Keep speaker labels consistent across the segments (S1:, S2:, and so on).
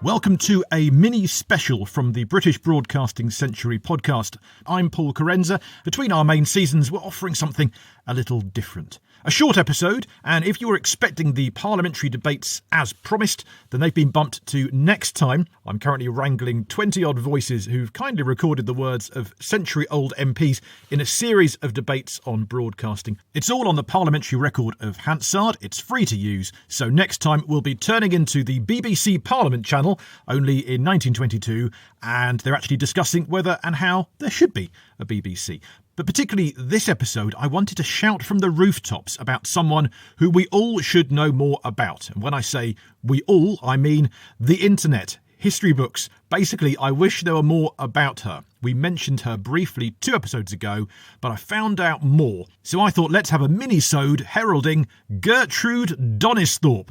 S1: Welcome to a mini special from the British Broadcasting Century podcast. I'm Paul Carenza. Between our main seasons, we're offering something a little different. A short episode, and if you were expecting the parliamentary debates as promised, then they've been bumped to next time. I'm currently wrangling 20-odd voices who've kindly recorded the words of century-old MPs in a series of debates on broadcasting. It's all on the parliamentary record of Hansard. It's free to use, so next time we'll be turning into the BBC Parliament channel, only in 1922, and they're actually discussing whether and how there should be a BBC. But particularly this episode, I wanted to shout from the rooftops about someone who we all should know more about. And when I say we all, I mean the internet, history books. Basically, I wish there were more about her. We mentioned her briefly 2 episodes ago, but I found out more. So I thought let's have a minisode heralding Gertrude Donisthorpe,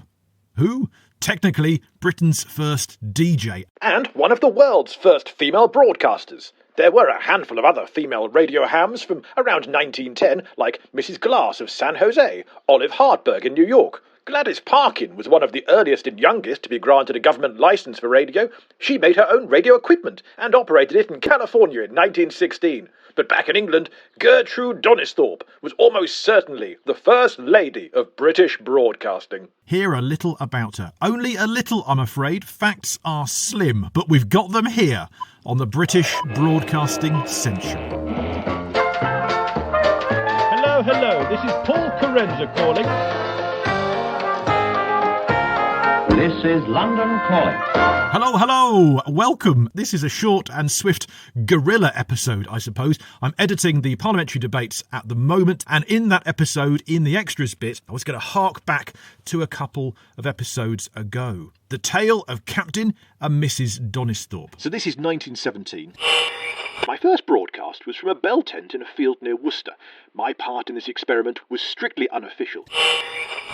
S1: who, technically, Britain's first DJ.
S2: And one of the world's first female broadcasters. There were a handful of other female radio hams from around 1910, like Mrs. Glass of San Jose, Olive Hartberg in New York. Gladys Parkin was one of the earliest and youngest to be granted a government licence for radio. She made her own radio equipment and operated it in California in 1916. But back in England, Gertrude Donisthorpe was almost certainly the first lady of British broadcasting.
S1: Hear a little about her. Only a little, I'm afraid. Facts are slim, but we've got them here on the British Broadcasting Century.
S3: Hello, this is Paul Carenza calling.
S4: This is London Calling.
S1: Hello, welcome. This is a short and swift guerrilla episode, I suppose. I'm editing the parliamentary debates at the moment, and in that episode, in the extras bit, I was going to hark back to a couple of episodes ago. The tale of Captain and Mrs. Donisthorpe.
S2: So this is 1917. My first broadcast was from a bell tent in a field near Worcester. My part in this experiment was strictly unofficial.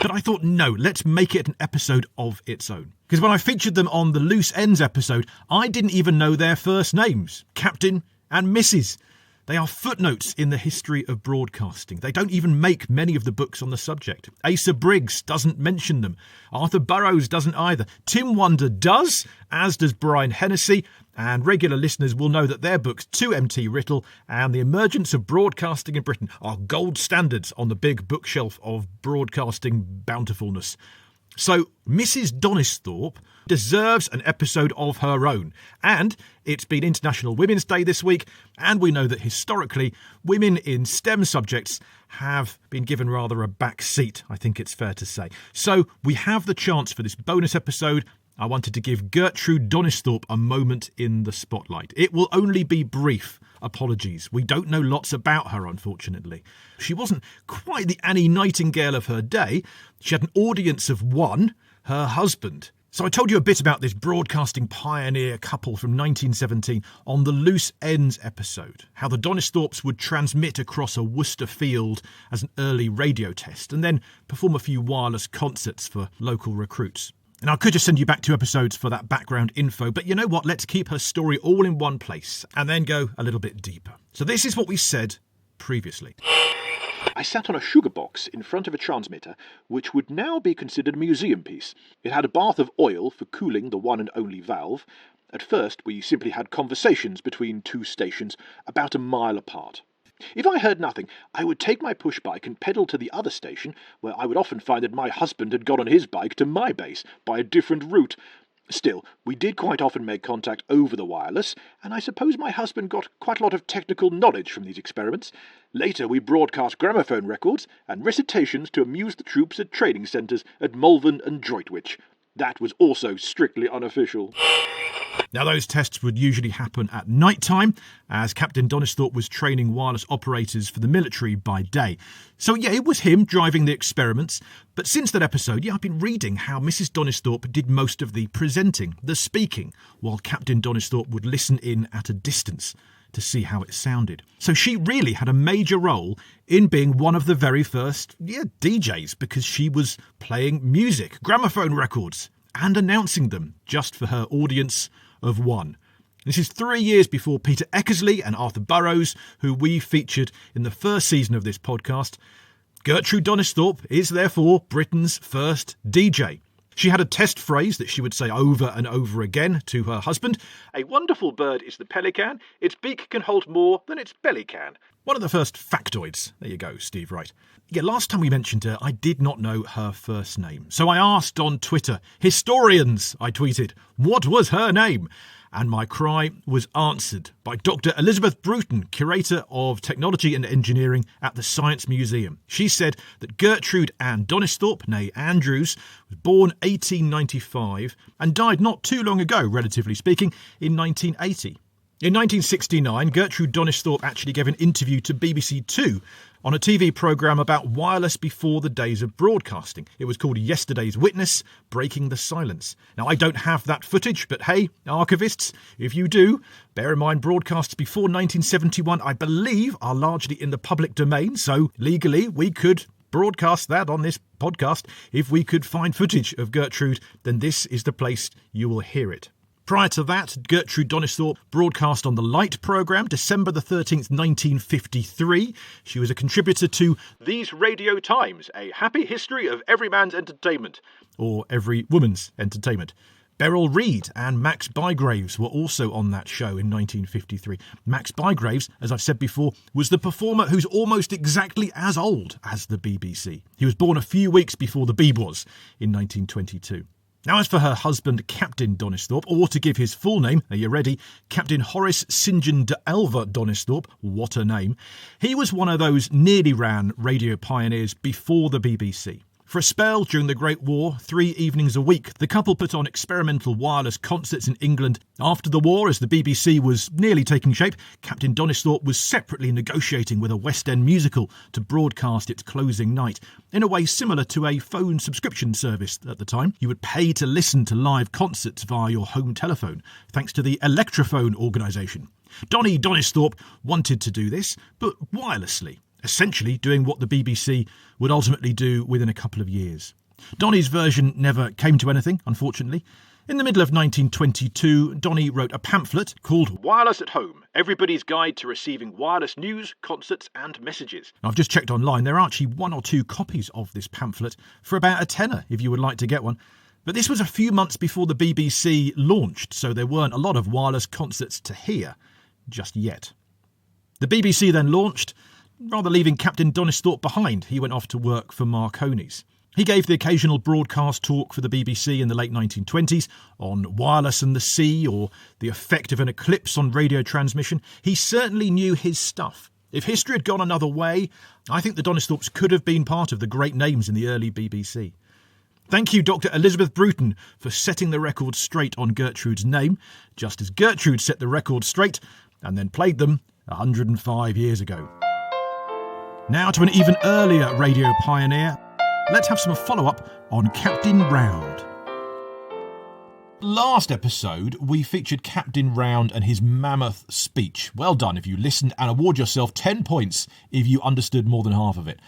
S1: But I thought, no, let's make it an episode of its own. Because when I featured them on the Loose Ends episode, I didn't even know their first names. Captain and Mrs. They are footnotes in the history of broadcasting. They don't even make many of the books on the subject. Asa Briggs doesn't mention them. Arthur Burrows doesn't either. Tim Wonder does, as does Brian Hennessy, and regular listeners will know that their books, 2MT Riddle and The Emergence of Broadcasting in Britain, are gold standards on the big bookshelf of broadcasting bountifulness. So Mrs. Donisthorpe deserves an episode of her own. And it's been International Women's Day this week, and we know that historically, women in STEM subjects have been given rather a back seat, I think it's fair to say. So we have the chance for this bonus episode. I wanted to give Gertrude Donisthorpe a moment in the spotlight. It will only be brief. Apologies. We don't know lots about her, unfortunately. She wasn't quite the Annie Nightingale of her day. She had an audience of one, her husband. So I told you a bit about this broadcasting pioneer couple from 1917 on the Loose Ends episode, how the Donisthorpes would transmit across a Worcester field as an early radio test and then perform a few wireless concerts for local recruits. And I could just send you back 2 episodes for that background info, but you know what? Let's keep her story all in one place and then go a little bit deeper. So this is what we said previously.
S2: I sat on a sugar box in front of a transmitter, which would now be considered a museum piece. It had a bath of oil for cooling the one and only valve. At first, we simply had conversations between 2 stations about a mile apart. If I heard nothing, I would take my push bike and pedal to the other station, where I would often find that my husband had gone on his bike to my base by a different route. Still, we did quite often make contact over the wireless, and I suppose my husband got quite a lot of technical knowledge from these experiments. Later we broadcast gramophone records and recitations to amuse the troops at training centres at Malvern and Droitwich. That was also strictly unofficial.
S1: Now, those tests would usually happen at night time, as Captain Donisthorpe was training wireless operators for the military by day. So, yeah, it was him driving the experiments. But since that episode, I've been reading how Mrs. Donisthorpe did most of the presenting, the speaking, while Captain Donisthorpe would listen in at a distance to see how it sounded. So she really had a major role in being one of the very first, DJs, because she was playing music, gramophone records, and announcing them just for her audience of one. This is 3 years before Peter Eckersley and Arthur Burrows, who we featured in the first season of this podcast. Gertrude Donisthorpe is therefore Britain's first DJ. She had a test phrase that she would say over and over again to her husband.
S2: A wonderful bird is the pelican. Its beak can hold more than its belly can.
S1: One of the first factoids. There you go, Steve Wright. Yeah, last time we mentioned her, I did not know her first name. So I asked on Twitter, historians, I tweeted, what was her name? And my cry was answered by Dr Elizabeth Bruton, Curator of Technology and Engineering at the Science Museum. She said that Gertrude Ann Donisthorpe, née Andrews, was born 1895 and died not too long ago, relatively speaking, in 1980. In 1969, Gertrude Donisthorpe actually gave an interview to BBC Two on a TV programme about wireless before the days of broadcasting. It was called Yesterday's Witness, Breaking the Silence. Now, I don't have that footage, but hey, archivists, if you do, bear in mind broadcasts before 1971, I believe, are largely in the public domain, so legally we could broadcast that on this podcast. If we could find footage of Gertrude, then this is the place you will hear it. Prior to that, Gertrude Donisthorpe broadcast on the Light programme, December the 13th, 1953. She was a contributor to
S2: These Radio Times, a happy history of every man's entertainment.
S1: or Every Woman's Entertainment. Beryl Reid and Max Bygraves were also on that show in 1953. Max Bygraves, as I've said before, was the performer who's almost exactly as old as the BBC. He was born a few weeks before the Beeb was, in 1922. Now, as for her husband, Captain Donisthorpe, or to give his full name, are you ready? Captain Horace St John de Elva Donisthorpe, what a name. He was one of those nearly ran radio pioneers before the BBC. For a spell during the Great War, 3 evenings a week, the couple put on experimental wireless concerts in England. After the war, as the BBC was nearly taking shape, Captain Donisthorpe was separately negotiating with a West End musical to broadcast its closing night, in a way similar to a phone subscription service at the time. You would pay to listen to live concerts via your home telephone, thanks to the Electrophone organisation. Donny Donisthorpe wanted to do this, but wirelessly, essentially doing what the BBC would ultimately do within a couple of years. Donny's version never came to anything, unfortunately. In the middle of 1922, Donny wrote a pamphlet called
S2: Wireless at Home, Everybody's Guide to Receiving Wireless News, Concerts and Messages.
S1: I've just checked online. There are actually 1 or 2 copies of this pamphlet for about a tenner if you would like to get one. But this was a few months before the BBC launched, so there weren't a lot of wireless concerts to hear just yet. The BBC then launched, rather leaving Captain Donisthorpe behind. He went off to work for Marconi's. He gave the occasional broadcast talk for the BBC in the late 1920s on wireless and the sea, or the effect of an eclipse on radio transmission. He certainly knew his stuff. If history had gone another way, I think the Donisthorpes could have been part of the great names in the early BBC. Thank you, Dr Elizabeth Bruton, for setting the record straight on Gertrude's name, just as Gertrude set the record straight and then played them 105 years ago. Now to an even earlier radio pioneer. Let's have some follow-up on Captain Round. Last episode, we featured Captain Round and his mammoth speech. Well done if you listened, and award yourself 10 points if you understood more than half of it.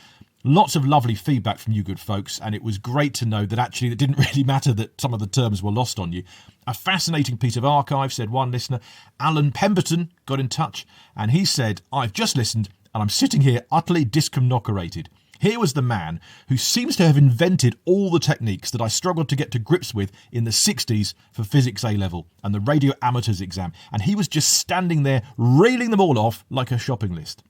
S1: Lots of lovely feedback from you good folks, and it was great to know that actually it didn't really matter that some of the terms were lost on you. A fascinating piece of archive, said one listener. Alan Pemberton got in touch, and he said, I've just listened, and I'm sitting here utterly discombobulated. Here was the man who seems to have invented all the techniques that I struggled to get to grips with in the 60s for Physics A-level and the Radio Amateurs exam, and he was just standing there reeling them all off like a shopping list.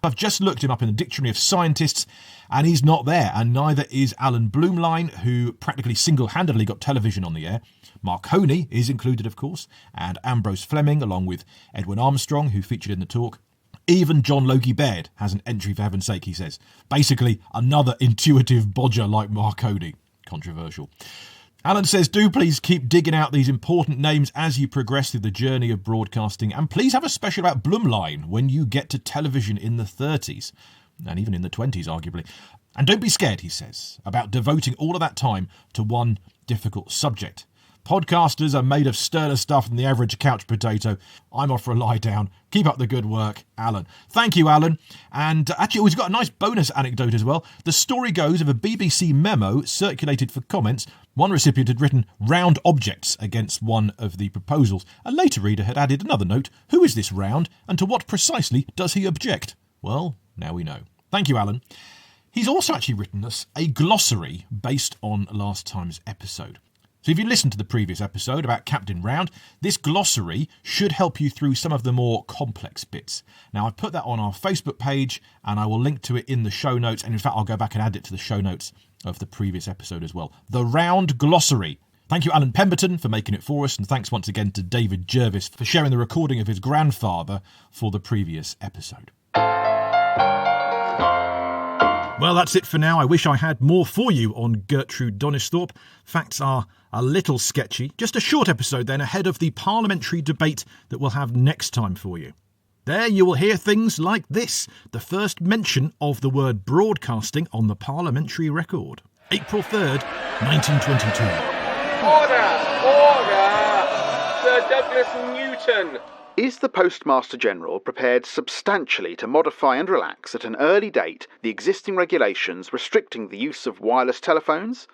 S1: I've just looked him up in the Dictionary of Scientists, and he's not there, and neither is Alan Blumlein, who practically single-handedly got television on the air. Marconi is included, of course, and Ambrose Fleming, along with Edwin Armstrong, who featured in the talk. Even John Logie Baird has an entry, for heaven's sake, he says. Basically, another intuitive bodger like Marconi. Controversial. Alan says, do please keep digging out these important names as you progress through the journey of broadcasting, and please have a special about Blumlein when you get to television in the 30s, and even in the 20s, arguably. And don't be scared, he says, about devoting all of that time to one difficult subject. Podcasters are made of sterner stuff than the average couch potato. I'm off for a lie down. Keep up the good work, Alan. Thank you, Alan. And actually, we've got a nice bonus anecdote as well. The story goes of a BBC memo circulated for comments. One recipient had written round objects against one of the proposals. A later reader had added another note. Who is this round, and to what precisely does he object? Well, now we know. Thank you, Alan. He's also actually written us a glossary based on last time's episode. So if you listened to the previous episode about Captain Round, this glossary should help you through some of the more complex bits. Now, I've put that on our Facebook page, and I will link to it in the show notes, and in fact, I'll go back and add it to the show notes of the previous episode as well. The Round Glossary. Thank you, Alan Pemberton, for making it for us, and thanks once again to David Jervis for sharing the recording of his grandfather for the previous episode. Well, that's it for now. I wish I had more for you on Gertrude Donisthorpe. Facts are a little sketchy. Just a short episode then ahead of the parliamentary debate that we'll have next time for you. There you will hear things like this, the first mention of the word broadcasting on the parliamentary record. April 3rd, 1922.
S5: Order! Sir Douglas Newton!
S6: Is the Postmaster-General prepared substantially to modify and relax at an early date the existing regulations restricting the use of wireless telephones?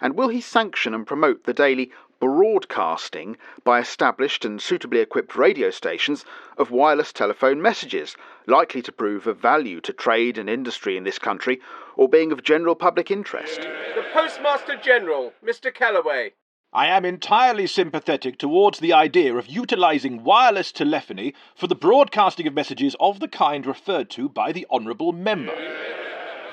S6: And will he sanction and promote the daily broadcasting by established and suitably equipped radio stations of wireless telephone messages, likely to prove of value to trade and industry in this country, or being of general public interest?
S5: The Postmaster-General, Mr. Callaway.
S2: I am entirely sympathetic towards the idea of utilising wireless telephony for the broadcasting of messages of the kind referred to by the Honourable Member.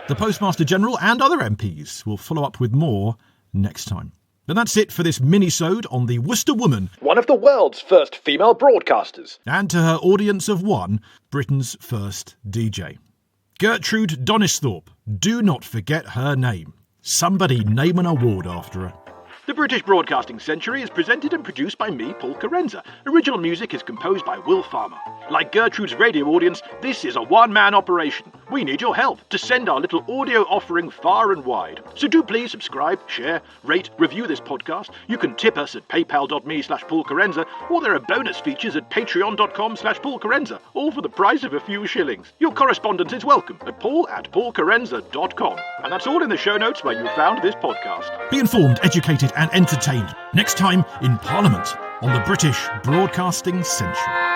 S1: The Postmaster General and other MPs will follow up with more next time. And that's it for this minisode on the Worcester woman,
S2: One of the world's first female broadcasters.
S1: and to her audience of one, Britain's first DJ. Gertrude Donisthorpe. Do not forget her name. Somebody name an award after her.
S2: The British Broadcasting Century is presented and produced by me, Paul Carenza. Original music is composed by Will Farmer. Like Gertrude's radio audience, this is a one-man operation. We need your help to send our little audio offering far and wide. So do please subscribe, share, rate, review this podcast. You can tip us at paypal.me/Paul Carenza, or there are bonus features at patreon.com/Paul Carenza, all for the price of a few shillings. Your correspondence is welcome at paul@paulcarenza.com. And that's all in the show notes where you found this podcast.
S1: Be informed, educated and entertained. Next time in Parliament on the British Broadcasting Century.